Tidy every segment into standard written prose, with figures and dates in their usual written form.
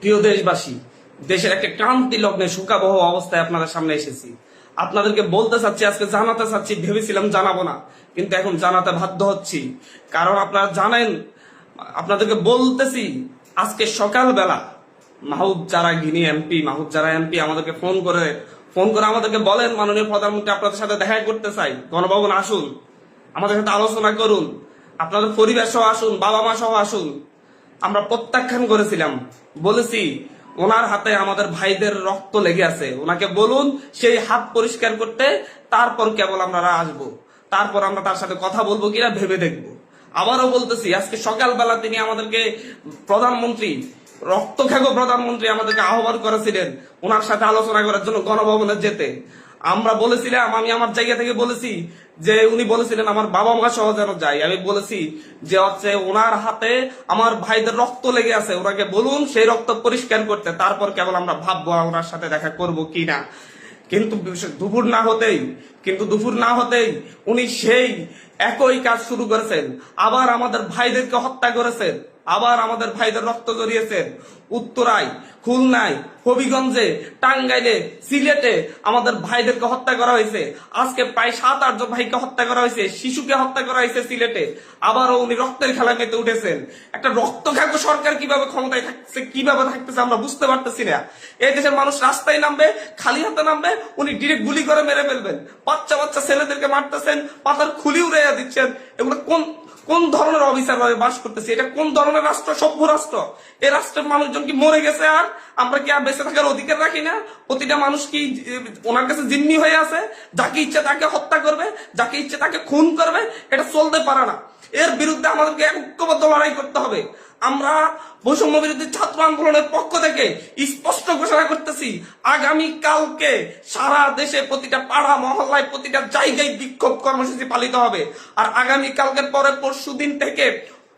প্রিয় দেশবাসী, দেশের একটা ক্রান্তি লগ্নে শোকাবহ অবস্থায় আপনাদের সামনে এসেছি। আপনাদেরকে বলতে চাচ্ছি, আজকে জানাতে চাচ্ছি, ভেবেছিলাম জানাবো না, কিন্তু এখন জানাতে বাধ্য হচ্ছি। কারণ আপনারা জানেন, আপনাদেরকে বলতেছি, আজকে সকালবেলা মাহবুব যারা এমপি আমাদেরকে ফোন করে আমাদেরকে বলেন, মাননীয় প্রধানমন্ত্রী আপনাদের সাথে দেখা করতে চাই, গণভবন আসুন, আমাদের সাথে আলোচনা করুন, আপনাদের পরিবার সহ আসুন, বাবা মা সহ আসুন। আমরা প্রত্যাখ্যান করেছিলাম, বলেছি ওনার হাতে আমাদের ভাইদের রক্ত লেগে আছে, ওনাকে বলুন সেই হাত পরিষ্কার করতে, তারপর কেবল আমরা আসবো, তারপর আমরা তার সাথে কথা বলবো কিনা ভেবে দেখবো। আবারও বলতেছি, আজকে সকালবেলা তিনি আমাদেরকে রক্তখ্যাগো প্রধানমন্ত্রী আমাদেরকে আহ্বান করেছিলেন ওনার সাথে আলোচনা করার জন্য গণভবনে যেতে। আমরা বলেছিলাম, আমি আমার জায়গা থেকে বলেছি যে উনি বলেছিলেন আমার বাবা মা সহ যেন যাই। আমি বলেছি যে হচ্ছে ওনার হাতে আমার ভাইদের রক্ত লেগে আছে, ওনাকে বলুন সেই রক্ত পরিষ্কার করতে, তারপর কেবল আমরা ভাববো ওনার সাথে দেখা করব কিনা। কিন্তু দুপুর না হতেই উনি সেই একই কাজ শুরু করেছেন, আবার আমাদের ভাইদেরকে হত্যা করেছেন, আবার আমাদের ভাইদের রক্ত জড়িয়েছেন। উত্তরায়, খুলনায়, হবিগঞ্জে, টাঙ্গাইলে, সিলেটে আমাদের ভাইদেরকে হত্যা করা হয়েছে। আজকে প্রায় 7-8 জন ভাইকে হত্যা করা হয়েছে, শিশুকে হত্যা করা হয়েছে সিলেটে। আবারও উনি রক্তের খেলায় মেতে উঠেছেন। একটা রক্তখাগ্য সরকার কিভাবে ক্ষমতায় থাকছে, কিভাবে থাকতেছে আমরা বুঝতে পারতেছি না। এই দেশের মানুষ রাস্তায় নামবে, খালি হাতে নামবে, উনি ডিরেক্ট গুলি করে মেরে ফেলবেন। বাচ্চা বাচ্চা ছেলেদেরকে মারতেছেন, পাতার খুলি উড়াইয়া দিচ্ছেন। এগুলো কোন ধরনের অফিসার বাস করতেছে? এটা কোন ধরনের রাষ্ট্র? সভ্য রাষ্ট্র? এই রাষ্ট্রের মানুষজন কি মরে গেছে? আর আমরা কি আর বেঁচে থাকার অধিকার রাখি না? প্রতিটা মানুষ কি ওনার কাছে জিম্মি হয়ে আছে? যাকে ইচ্ছে তাকে হত্যা করবে, যাকে ইচ্ছে তাকে খুন করবে? এটা চলতে পারে না। এর বিরুদ্ধে আমাদেরকে ঐক্যবদ্ধ লড়াই করতে হবে। আমরা বৈষম্য বিরোধী ছাত্র আন্দোলনের পক্ষ থেকে স্পষ্ট ঘোষণা করতেছি, আগামী কালকে সারা দেশে প্রতিটা পাড়া মহল্লায় প্রতিটা জায়গায় বিক্ষোভ কর্মসূচি পালিত হবে। আর আগামী কালকের পরে পরশুদিন থেকে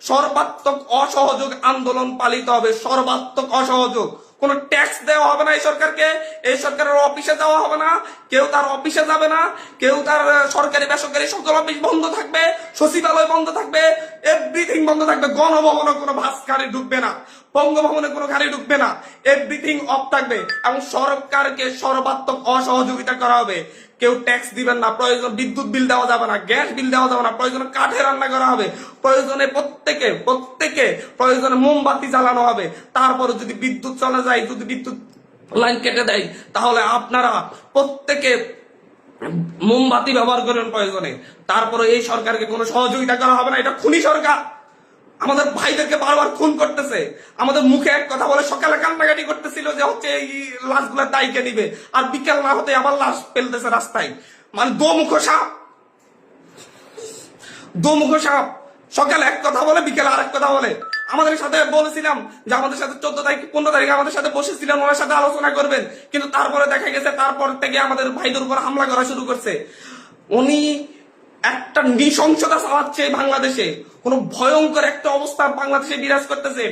সর্বাত্মক অসহযোগ আন্দোলন পালিত হবে। সর্বাত্মক অসহযোগ, কোনো ট্যাক্স দেওয়া হবে না এই সরকারকে, এই সরকারের অফিসে যাওয়া হবে না, কেউ তার অফিসে যাবে না, কেউ তার সরকারি বেসরকারি সকল অফিস বন্ধ থাকবে, সচিবালয় বন্ধ থাকবে, এভরিথিং বন্ধ থাকবে। গণভবনে কোনো বাস গাড়ি ঢুকবে না, বঙ্গভবনে কোনো গাড়ি ঢুকবে না, এভরিথিং অফ থাকবে। এবং সরকারকে সর্বাত্মক অসহযোগিতা করা হবে। কেউ ট্যাক্স দিবেন না, প্রয়োজন বিদ্যুৎ বিল দেওয়া যাবে না, গ্যাস বিল দেওয়া যাবে না, প্রয়োজনে কাঠে রান্না করা হবে, প্রয়োজনে প্রত্যেকে প্রয়োজনে মোমবাতি জ্বালানো হবে। তারপরে যদি বিদ্যুৎ চলে যায়, যদি বিদ্যুৎ লাইন কেটে দেয়, তাহলে আপনারা প্রত্যেকে মোমবাতি ব্যবহার করবেন প্রয়োজনে। তারপরে এই সরকারকে কোনো সহযোগিতা করা হবে না। এটা খুনি সরকার, আমাদের ভাইদেরকে বারবার খুন করতেছে। আমাদের মুখে এক কথা বলে, সকালে কান্নাকাটি করতেছিল যে হচ্ছে এই লাশগুলো দায়কে নিবে, আর বিকেল না হতে আবার লাশ ফেলতেছে রাস্তায়। মানে দোমুখো সাপ। সকালে এক কথা বলে, বিকেলে আরেক কথা বলে। আমাদের সাথে বলেছিলাম যে আমাদের সাথে 14 তারিখ 15 তারিখে আমাদের সাথে বসেছিলেন, ওনার সাথে আলোচনা করবেন, কিন্তু তারপরে দেখা গেছে তারপর থেকে আমাদের ভাইদের উপর হামলা করা শুরু করছে। উনি একটা নৃশংসতা চালাচ্ছে বাংলাদেশে, কোন ভয়ঙ্কর একটা অবস্থা বাংলাদেশে বিরাজ করতেছে।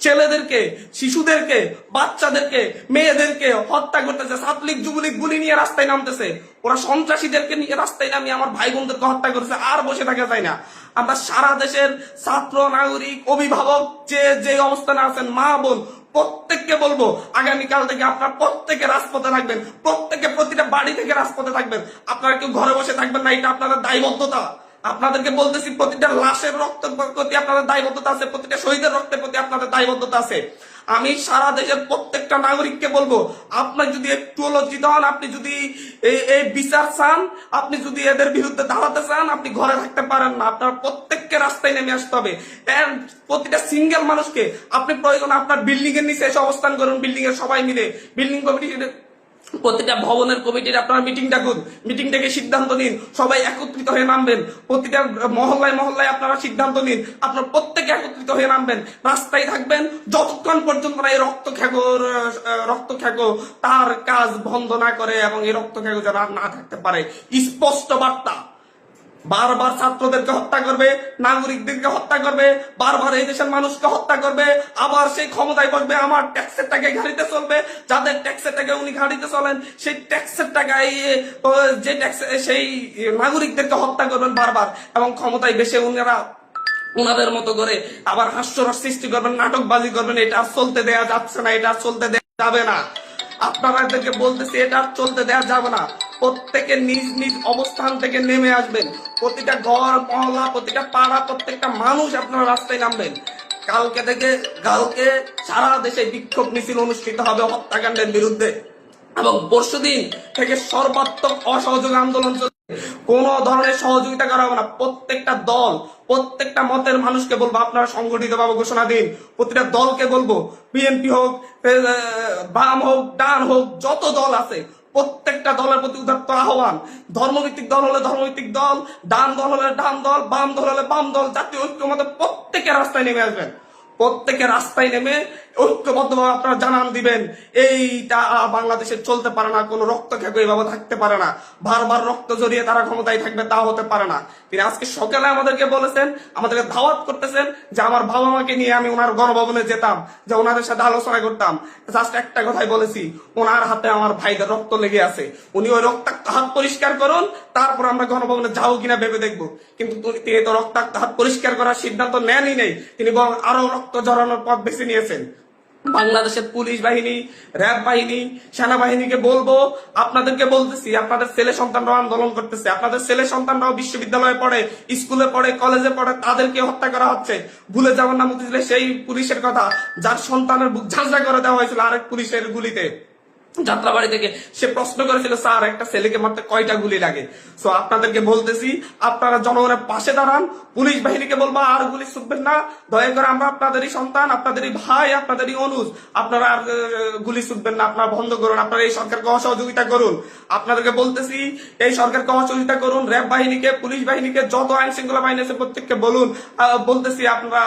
ছেলেদেরকে, শিশুদেরকে, বাচ্চাদেরকে, মেয়েদেরকে হত্যা করতেছে। ছাত্রলীগ যুবলীগ গুলি নিয়ে রাস্তায় নামতেছে, ওরা সন্ত্রাসীদেরকে নিয়ে রাস্তায় নামিয়ে আমার ভাই বোনদেরকে হত্যা করেছে। আর বসে থাকা যায় না। আমরা সারা দেশের ছাত্র, নাগরিক, অভিভাবক যে অবস্থানে আছেন, মা বোন, প্রত্যেককে বলবো, আগামীকাল থেকে আপনারা প্রত্যেকে রাজপথে থাকবেন, প্রত্যেকে প্রতিটা বাড়ি থেকে রাজপথে থাকবেন। আপনারা কেউ ঘরে বসে থাকবেন না, এটা আপনাদের দায়বদ্ধতা। আপনাদেরকে বলতেছি, প্রতিটা লাশের রক্তের প্রতি আপনাদের দায়বদ্ধতা আছে, প্রতিটা শহীদের রক্তের প্রতি আপনাদের দায়বদ্ধতা আছে। আমি সারা দেশের প্রত্যেকটা নাগরিককে বলবো, আপনি যদি একটু লজ্জিত হন, আপনি যদি এই বিচার চান, আপনি যদি এদের বিরুদ্ধে দাঁড়াতে চান, আপনি ঘরে থাকতে পারেন না। আপনার প্রত্যেককে রাস্তায় নেমে আসতে হবে। প্রতিটা সিঙ্গেল মানুষকে আপনি প্রয়োজন আপনার বিল্ডিং এর নিচে এসে অবস্থান করুন, বিল্ডিং এর সবাই মিলে, বিল্ডিং কমিটি, প্রতিটা ভবনের কমিটির আপনারা মিটিং ডাকুন, মিটিং ডেকে সিদ্ধান্ত নিন, সবাই একত্রিত হয়ে নামবেন। প্রতিটা মহল্লায় আপনারা সিদ্ধান্ত নিন, আপনারা প্রত্যেকে একত্রিত হয়ে নামবেন, রাস্তায় থাকবেন যতক্ষণ পর্যন্ত না এই রক্তখ্যাগো তার কাজ বন্ধ না করে, এবং এই রক্তখ্যাগো যেন আর না থাকতে পারে। স্পষ্ট বার্তা। বারবার ছাত্রদেরকে হত্যা করবে, নাগরিকদেরকে হত্যা করবে, বারবার এই দেশের মানুষকে হত্যা করবে, আবার সেই ক্ষমতায় বসবে, আমার ট্যাক্সের টাকায় গাড়িতে চলবে। যাদের ট্যাক্সের টাকায় উনি গাড়িতে চলেন, সেই ট্যাক্সের টাকায় সেই নাগরিকদেরকে হত্যা করবেন বারবার, এবং ক্ষমতায় বেশে উনারা ওনাদের মতো করে আবার হাস্যরস সৃষ্টি করবেন, নাটকবাজি করবেন, এটা আর চলতে দেয়া যাচ্ছে না, এটা আর চলতে দেয়া যাবে না। আপনাদেরকে বলতেছি এটা আর চলতে দেয়া যাবে না। প্রত্যেকে নিজ নিজ অবস্থান থেকে নেমে আসবেন। প্রতিটা ঘর মহল্লা, প্রতিটা পাড়া, প্রত্যেকটা মানুষ আপনারা রাস্তায় নামবেন। কালকে সারা দেশে বিক্ষোভ মিছিল অনুষ্ঠিত হবে হত্যাকাণ্ডের বিরুদ্ধে, এবং পরশুদিন থেকে সর্বাত্মক অসহযোগ আন্দোলন চলবে। কোন ধরনের সহযোগিতা করা হবে না। প্রত্যেকটা দল, প্রত্যেকটা মতের মানুষকে বলবো আপনারা সংগঠিত ভাবে ঘোষণা দিন। প্রতিটা দলকে বলবো, বিএনপি হোক, বাম হোক, ডান হোক, যত দল আছে প্রত্যেকটা দলের প্রতি উদাত্ত আহ্বান। ধর্মভিত্তিক দল হলে ধর্মভিত্তিক দল, ডান দল হলে ডান দল, বাম দল হলে বাম দল, জাতীয় ঐক্যমতে প্রত্যেকে রাস্তায় নেমে আসবেন। প্রত্যেকে রাস্তায় নেমে ঐক্যবদ্ধভাবে আপনারা জানান দিবেন এইটা বাংলাদেশে চলতে পারে না। কোনো রক্ত খেকো এইভাবে থাকতে পারে না। বারবার রক্ত জড়িয়ে তারা ক্ষমতায় থাকবে, তা হতে পারে না। তিনি আজকে সকালে আমাদেরকে বলেছেন, আমাদেরকে দাওয়াত করতেছেন যে আমার বাবা মাকে নিয়ে আমি ওনার গণভবনে যেতাম, যে ওনাদের সাথে আলোচনা করতাম। জাস্ট একটা কথাই বলেছি, ওনার হাতে আমার ভাইদের রক্ত লেগে আছে, উনি ওই রক্তাক্ত হাত পরিষ্কার করুন, তারপর আমরা গণভবনে যাবো কিনা ভেবে দেখবো। কিন্তু তিনি তো রক্তাক্ত হাত পরিষ্কার করার সিদ্ধান্ত নেনই নেই, তিনি বরং আরো রক্ত জড়ানোর পথ বেছে নিয়েছেন। বাংলাদেশের পুলিশ বাহিনী, র্যাব বাহিনী, সেনাবাহিনীকে বলবো, আপনাদেরকে বলতেছি, আপনাদের ছেলে সন্তানরাও আন্দোলন করতেছে, আপনাদের ছেলে সন্তানরাও বিশ্ববিদ্যালয়ে পড়ে, স্কুলে পড়ে, কলেজে পড়ে, তাদেরকে হত্যা করা হচ্ছে। ভুলে যাবেন না মতিঝিলে সেই পুলিশের কথা যার সন্তানের বুক ঝাঁঝরা করে দেওয়া হয়েছিল আরেক পুলিশের গুলিতে যাত্রাবাড়ি থেকে। সে প্রশ্ন করেছিল, স্যার একটা ছেলেকে মারতে কয়টা গুলি লাগে? সো আপনাদেরকে বলতেছি, আপনারা জনগণের পাশে দাঁড়ান। পুলিশ বাহিনীকে বলবো আর গুলি ছুটবেন না, দয়া করে আমরা আপনাদেরই সন্তান, আপনাদেরই ভাই, আপনাদেরই অনুজ, আপনারা আর গুলি ছুটবেন না, আপনারা বন্ধ করুন, আপনারা এই সরকারকে অসহযোগিতা করুন। আপনাদেরকে বলতেছি এই সরকারকে অসহযোগিতা করুন। র্যাব বাহিনীকে, পুলিশ বাহিনীকে, যত আইন শৃঙ্খলা বাহিনী আছে প্রত্যেককে বলুন, বলতেছি আপনারা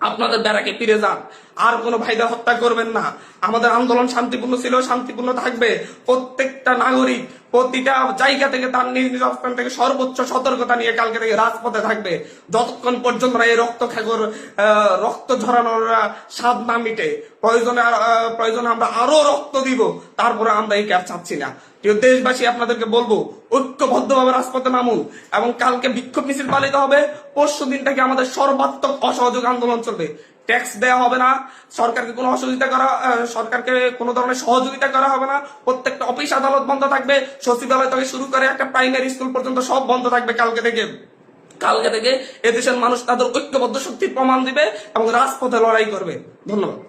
আপনাদের ব্যারাকে ফিরে যান, আর কোনো ভাইদের হত্যা করবেন না। আমাদের আন্দোলন শান্তিপূর্ণ ছিল, শান্তিপূর্ণ থাকবে। প্রত্যেকটা নাগরিক প্রতিটা জায়গা থেকে তার নিজ নিজ অবস্থান থেকে সর্বোচ্চ সতর্কতা নিয়ে কালকে থেকে রাজপথে থাকবে, যতক্ষণ পর্যন্ত এই রক্ত খাগর রক্ত ঝরানোর স্বাদ না মিটে। প্রয়োজনে আমরা আরো রক্ত দিব, তারপরে আমরা এই ক্যাপ চাচ্ছি না। প্রিয় দেশবাসী, আপনাদেরকে বলবো ঐক্যবদ্ধভাবে রাজপথে নামুন, এবং কালকে বিক্ষোভ মিছিল পালিত হবে। পরশু দিন থেকে আমাদের সর্বাত্মক অসহযোগ আন্দোলন চলবে। ট্যাক্স দেওয়া হবে না, সরকারকে কোনো সরকারকে কোনো ধরনের সহযোগিতা করা হবে না। প্রত্যেকটা অফিস আদালত বন্ধ থাকবে, সচিবালয় থেকে শুরু করে একটা প্রাইমারি স্কুল পর্যন্ত সব বন্ধ থাকবে কালকে থেকে। এদেশের মানুষ তাদের ঐক্যবদ্ধ শক্তির প্রমাণ দিবে এবং রাজপথে লড়াই করবে। ধন্যবাদ।